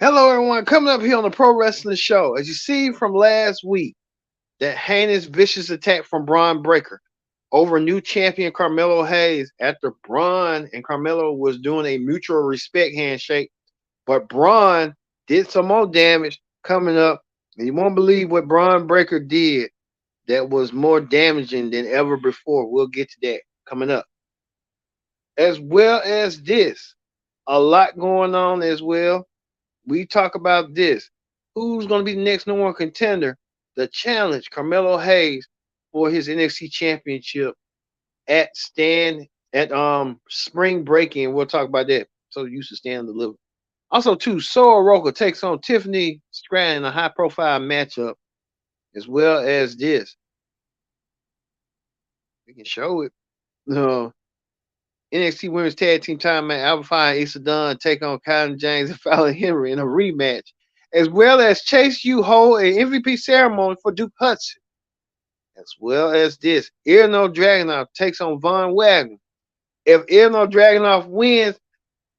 Hello, everyone. Coming up here on the Pro Wrestling Show. As you see from last week, that heinous, vicious attack from Braun Breaker over new champion Carmelo Hayes after Braun and Carmelo was doing a mutual respect handshake. But Braun did some more damage coming up. And you won't believe what Braun Breaker did that was more damaging than ever before. We'll get to that coming up. As well as this, a lot going on as well. We talk about this. Who's going to be the next number one contender to challenge Carmelo Hayes for his NXT championship at stand at spring breaking? We'll talk about that. So used to stand and deliver. Also, too, Sora Roca takes on Tiffany Stratton in a high profile matchup, as well as this. We can show it. Uh, NXT Women's Tag Team Time match, Alpha Fire and Issa Dunn take on Kylie James and Fallon Henry in a rematch, as well as Chase U hold an MVP ceremony for Duke Hudson, as well as this. Ilno Dragunov takes on Von Wagner. If Ilno Dragunov wins,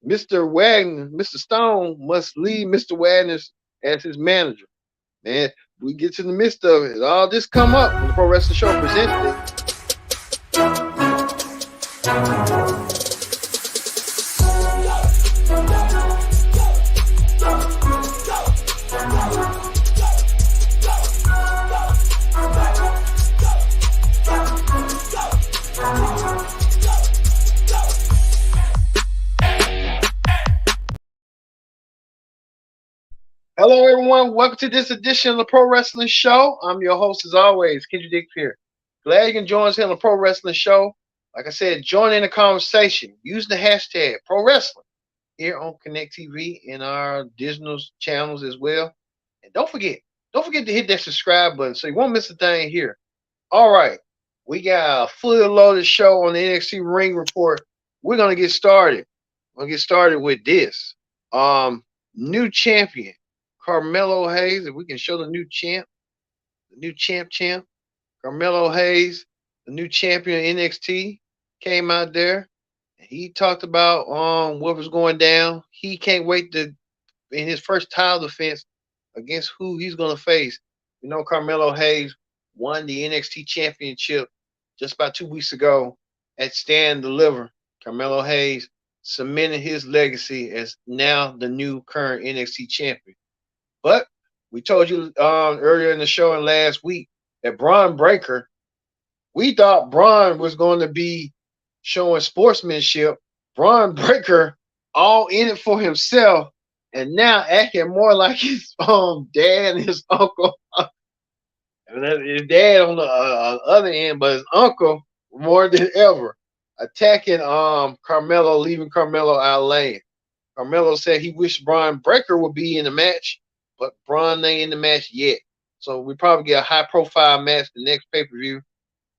Mr. Wagner, Mr. Stone must leave Mr. Wagner as his manager. Man, we get to the midst of it. All this come up when the Pro Wrestling Show presents it. Hello, everyone. Welcome to this edition of the Pro Wrestling Show. I'm your host, as always, Kendrick Dick here. Glad you can join us here on the Pro Wrestling Show. Like I said, join in the conversation. Use the hashtag Pro Wrestling here on Connect TV and our digital channels as well. And don't forget to hit that subscribe button so you won't miss a thing here. All right, we got a fully loaded show on the NXT Ring Report. We're gonna get started. We're gonna get started with this. New champion. Carmelo Hayes, if we can show the new champ, Carmelo Hayes, the new champion of NXT, came out there. He talked about what was going down. He can't wait to in his first title defense against who he's gonna face. Carmelo Hayes won the NXT championship just about 2 weeks ago at Stand Deliver. Carmelo Hayes cemented his legacy as now the new current NXT champion. But we told you earlier in the show and last week that Braun Breaker, we thought Braun was going to be showing sportsmanship. Braun Breaker all in it for himself, and now acting more like his dad and his uncle. And his dad on the other end, but his uncle more than ever attacking Carmelo, leaving Carmelo out lane. Carmelo said he wished Braun Breaker would be in the match, but Braun ain't in the match yet. So we probably get a high profile match the next pay per view,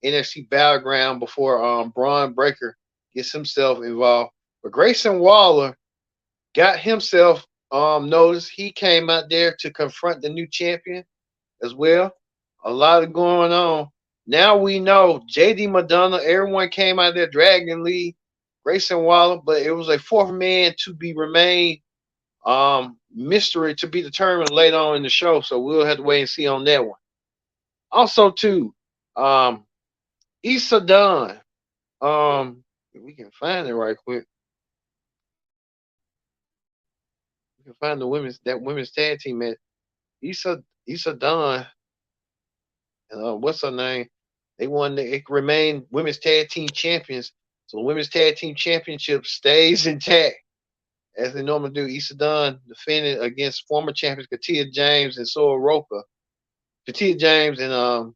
NXT Battleground, before Braun Breaker gets himself involved. But Grayson Waller got himself noticed. He came out there to confront the new champion as well. A lot of going on. Now we know JD Madonna, everyone came out there, Dragon Lee, Grayson Waller, but it was a fourth man to be remain mystery to be determined later on in the show. So we'll have to wait and see on that one. Also, too, Issa Dunn. If we can find it right quick. We can find the women's tag team match. Issa Dunn. What's her name? They won. It remained women's tag team champions. So the women's tag team championship stays intact as they normally do. Issa Dunn defended against former champions Katia James and Sora Roca. Katia James and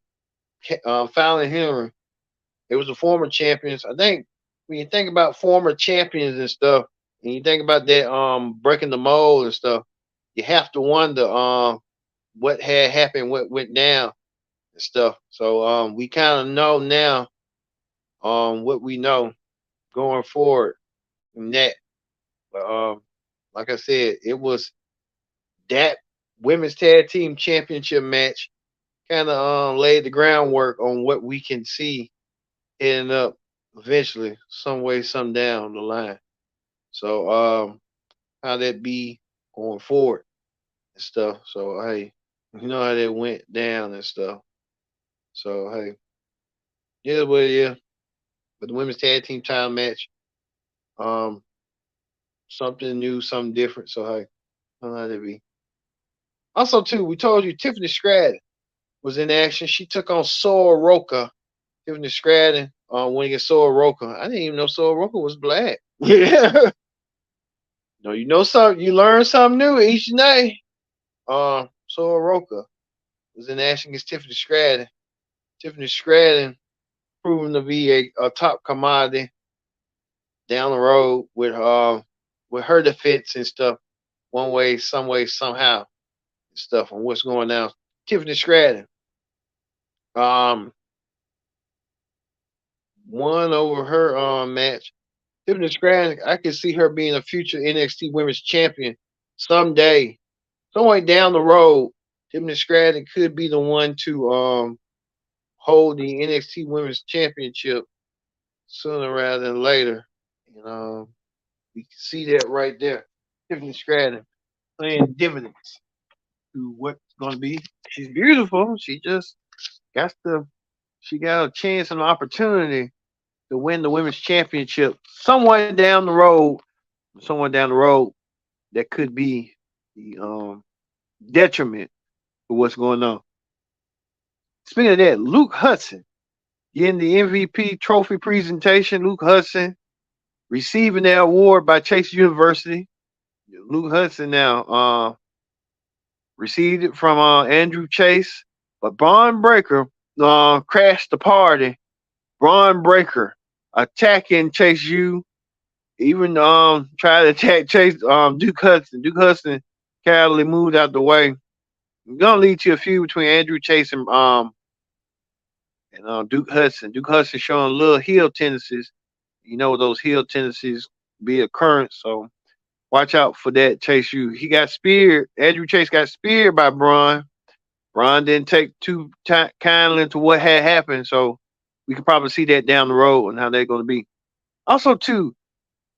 Fallon Henry. It was the former champions. I think when you think about former champions and stuff, and you think about that breaking the mold and stuff, you have to wonder what had happened, what went down and stuff. So we kind of know now what we know going forward from that. But like I said, it was that women's tag team championship match kind of laid the groundwork on what we can see heading up eventually, some way, some down the line. So how that be going forward. and stuff. So hey, you know how that went down and stuff. So hey, yeah, well yeah. But the women's tag team title match, um, something new, something different. So hey, I don't know how that be. Also too, we told you Tiffany Stratton was in action. She took on Sora Roca. Tiffany Stratton went against Sora Roca. I didn't even know Sora Roca was black. Yeah. No, you know something. You learn something new each day. Sora Roca was in action against Tiffany Stratton. Tiffany Stratton proven to be a top commodity down the road with her defense and stuff. One way, some way, somehow, and stuff on what's going on. Tiffany Stratton um won over her match. Tiffany Stratton, I could see her being a future NXT Women's Champion someday, somewhere down the road. Tiffany Stratton could be the one to hold the NXT Women's Championship sooner rather than later. You know, we can see that right there. Tiffany Stratton playing dividends to what's going to be. She's beautiful. Got she got a chance and opportunity to win the women's championship somewhere down the road. Somewhere down the road that could be the detriment for what's going on. Speaking of that, Luke Hudson getting the MVP trophy presentation. Luke Hudson receiving that award by Chase University. Luke Hudson now received it from Andrew Chase, but Braun Breaker crashed the party. Braun Breaker attacking Chase U, even tried to attack Chase Duke Hudson. Duke Hudson casually moved out the way. It's gonna lead to a feud between Andrew Chase and Duke Hudson. Duke Hudson showing little heel tendencies. You know those heel tendencies be occurring, so watch out for that Chase U. He got speared. Andrew Chase got speared by Braun. Braun didn't take too kindly into what had happened, so we could probably see that down the road and how they're going to be. Also, too,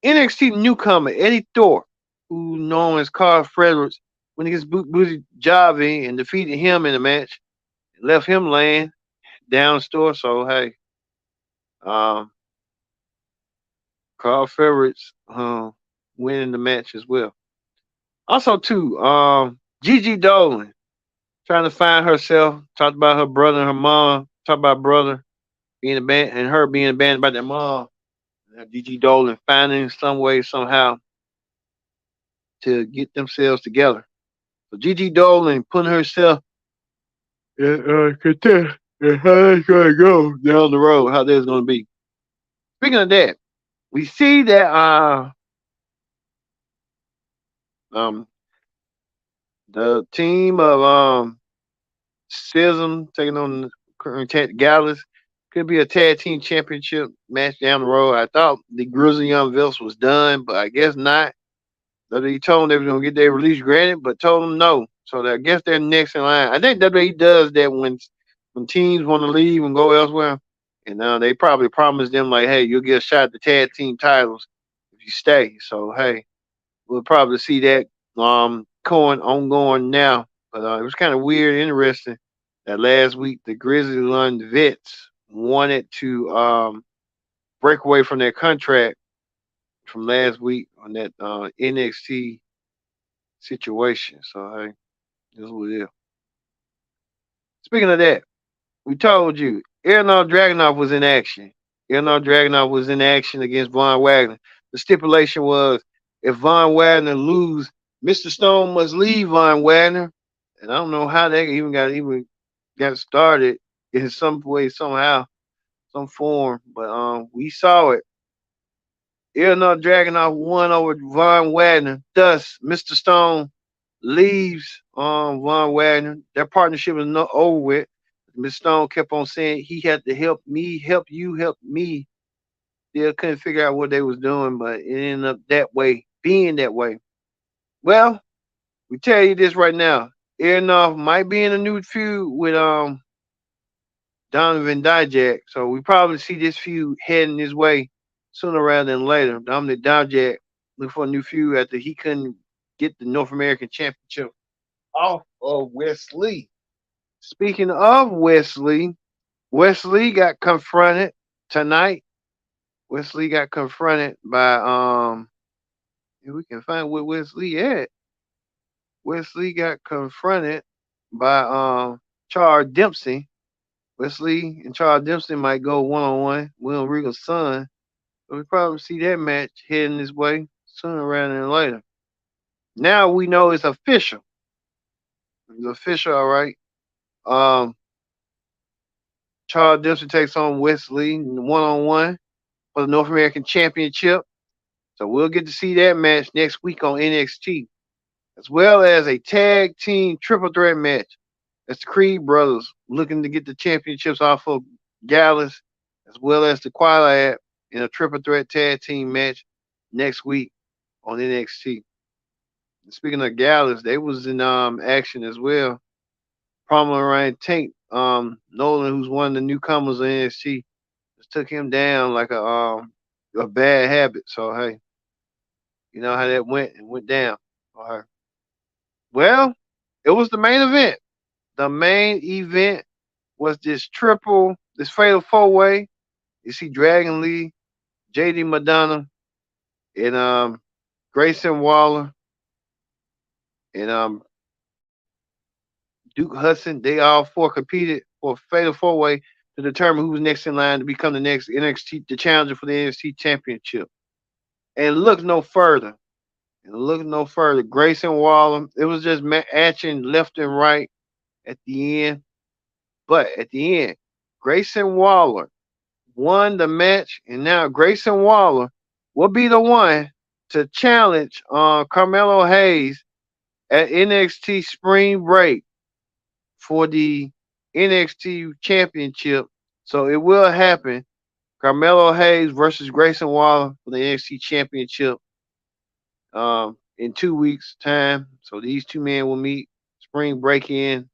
NXT newcomer Eddie Thorpe, who known as Carl Fredericks, when he gets Boozy Javi and defeated him in the match, left him laying down store. So hey, um, Carl Fredericks winning the match as well. Also, too, Gigi Dolan trying to find herself. Talked about her brother and her mom. Talked about brother being abandoned and her being abandoned by their mom. Gigi Dolan finding some way somehow to get themselves together. So Gigi Dolan putting herself could tell how that's gonna go down the road, how that's gonna be. Speaking of that, we see that um the team of Sism taking on the current Gallus could be a tag team championship match down the road. I thought the Grizzly Young Vils was done, but I guess not. WWE told them they were gonna get their release granted, but told them no. So I guess they're next in line. I think WWE does that when teams want to leave and go elsewhere, and they probably promise them like, hey, you'll get a shot at the tag team titles if you stay. So hey, we'll probably see that going ongoing now. But it was kind of weird, interesting that last week the Grizzly Lund Vets wanted to break away from their contract from last week on that NXT situation. So hey, this is what it is. Speaking of that, we told you Erno Dragunov was in action. Erno Dragunov was in action against Von Wagner. The stipulation was if Von Wagner lose, Mr. Stone must leave Von Wagner. And I don't know how that even got started in some way, somehow, some form. But we saw it. Erno Dragunov won over Von Wagner. Thus, Mr. Stone leaves Von Wagner. Their partnership is not over with. Mr. Stone kept on saying he had to help me, help you, help me. Still couldn't figure out what they was doing, but it ended up that way, being that way. Well, we tell you this right now. Ernoff might be in a new feud with Donovan Dijak, so we probably see this feud heading this way sooner rather than later. Dominic Dijak look for a new feud after he couldn't get the North American Championship off of Wesley. Speaking of Wesley, Wesley got confronted tonight. Wesley got confronted by if we can find where Wesley at. Wesley got confronted by Charles Dempsey. Wesley and Charles Dempsey might go 1-on-1. Will Regal's son. But we probably see that match heading this way sooner rather than later. Now we know it's official. It's official, all right. Um, Charles Dempsey takes on Wesley 1-on-1 for the North American Championship. So we'll get to see that match next week on NXT, as well as a tag team triple threat match. That's the Creed brothers looking to get the championships off of Gallus, as well as the Qualiad in a triple threat tag team match next week on NXT. And speaking of Gallus, they was in action as well. Prominent Ryan Tank, Nolan, who's one of the newcomers in NXT, just took him down like a bad habit. So hey, you know how that went and went down. All right. Well, it was the main event. The main event was this fatal four way. You see Dragon Lee, JD Madonna, and Grayson Waller, and Duke Hudson. They all four competed for a fatal four way to determine who was next in line to become the next NXT, the challenger for the NXT Championship. And look no further. Grayson Waller. It was just action left and right at the end. But at the end, Grayson Waller won the match, and now Grayson Waller will be the one to challenge Carmelo Hayes at NXT Spring Break for the NXT Championship. So it will happen. Carmelo Hayes versus Grayson Waller for the NXT Championship in 2 weeks' time. So these two men will meet Spring Break in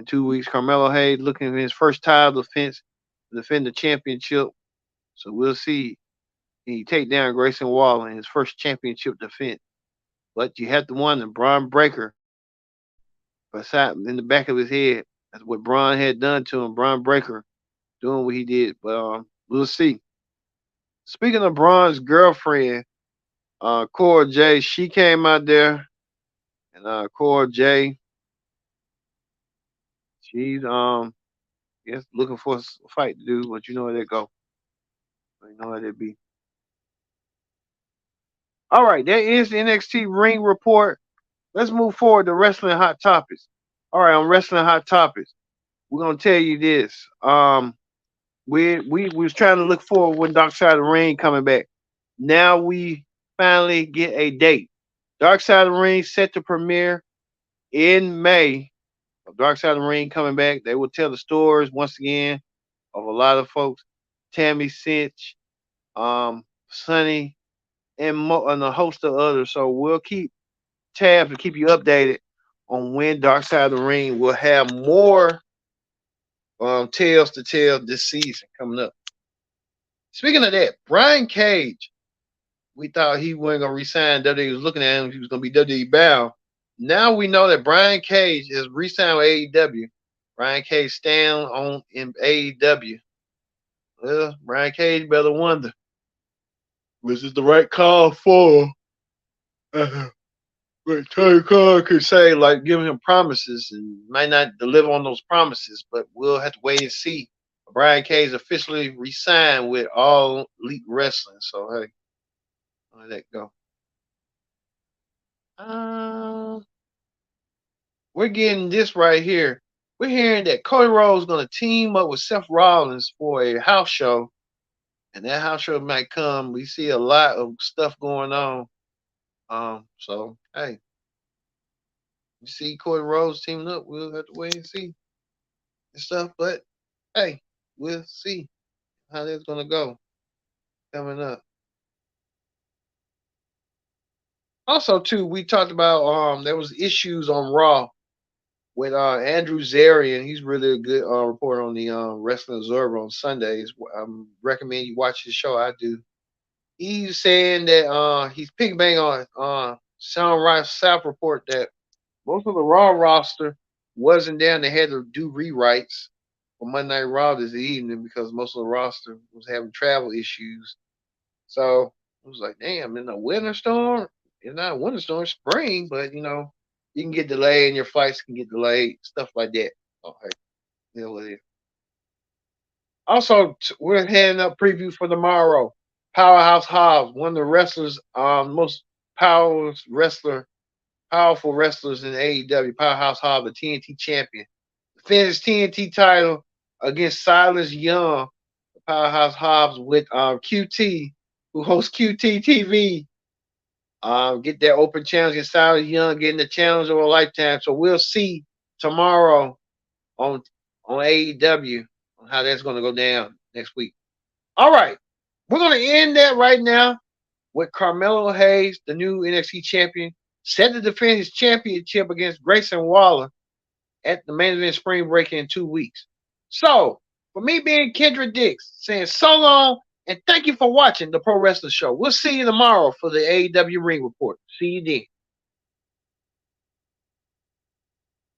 2 weeks. Carmelo Hayes looking for his first title defense to defend the championship. So we'll see. He take down Grayson Waller in his first championship defense. But you have to wonder, Braun Breaker, beside in the back of his head, that's what Braun had done to him. Braun Breaker doing what he did. But we'll see. Speaking of Braun's girlfriend, Cora J, she came out there, and Cora J, she's guess looking for a fight to do, but you know how that go. You know how that be. All right, that is the NXT Ring Report. Let's move forward to Wrestling Hot Topics. All right, on Wrestling Hot Topics, we're gonna tell you this. We was trying to look forward when Dark Side of the Ring coming back. Now we finally get a date. Dark Side of the Ring set to premiere in May. Dark Side of the Ring coming back. They will tell the stories once again of a lot of folks. Tammy Cinch, Sonny, and a host of others. So we'll keep tabs to keep you updated on when Dark Side of the Ring will have more tales to tell this season coming up. Speaking of that, Brian Cage, we thought he wasn't gonna resign WWE. Was looking at him, he was gonna be WWE bound. Now we know that Brian Cage is re-signed with AEW. Brian Cage stand on in AEW. Well, Brian Cage better wonder, was it the right call for? But Tony Khan could say, like, giving him promises and might not deliver on those promises, but we'll have to wait and see. Brian Cage officially re-signed with All Elite Wrestling, so hey, let that go. We're getting this right here. We're hearing that Cody Rhodes is going to team up with Seth Rollins for a house show, and that house show might come. We see a lot of stuff going on. So hey, you see Cody Rhodes teaming up. We'll have to wait and see and stuff. But hey, we'll see how that's gonna go coming up. Also, too, we talked about there was issues on Raw with Andrew Zarian. He's really a good reporter on the Wrestling Observer on Sundays. I recommend you watch his show. I do. He's saying that he's piggybacking on Sean Rice South report that Most of the Raw roster wasn't there, and they had to do rewrites for Monday Night Raw this evening because most of the roster was having travel issues. So it was like, damn, in a winter storm, it's not a winter storm, it's spring, but you can get delayed and your flights can get delayed, stuff like that. Okay, deal with it. Also, we're heading up preview for tomorrow. Powerhouse Hobbs, one of the wrestlers, most powerful wrestler, powerful wrestlers in AEW. Powerhouse Hobbs, the TNT champion, defends his TNT title against Silas Young. Powerhouse Hobbs with QT, who hosts QT TV. Get that open challenge against Silas Young, getting the challenge of a lifetime. So we'll see tomorrow on AEW on how that's going to go down next week. All right, we're going to end that right now with Carmelo Hayes, the new NXT champion, set to defend his championship against Grayson Waller at the main event spring break in 2 weeks. So, for me being Kendra Dix, saying so long and thank you for watching the Pro Wrestling Show. We'll see you tomorrow for the AEW Ring Report. See you then.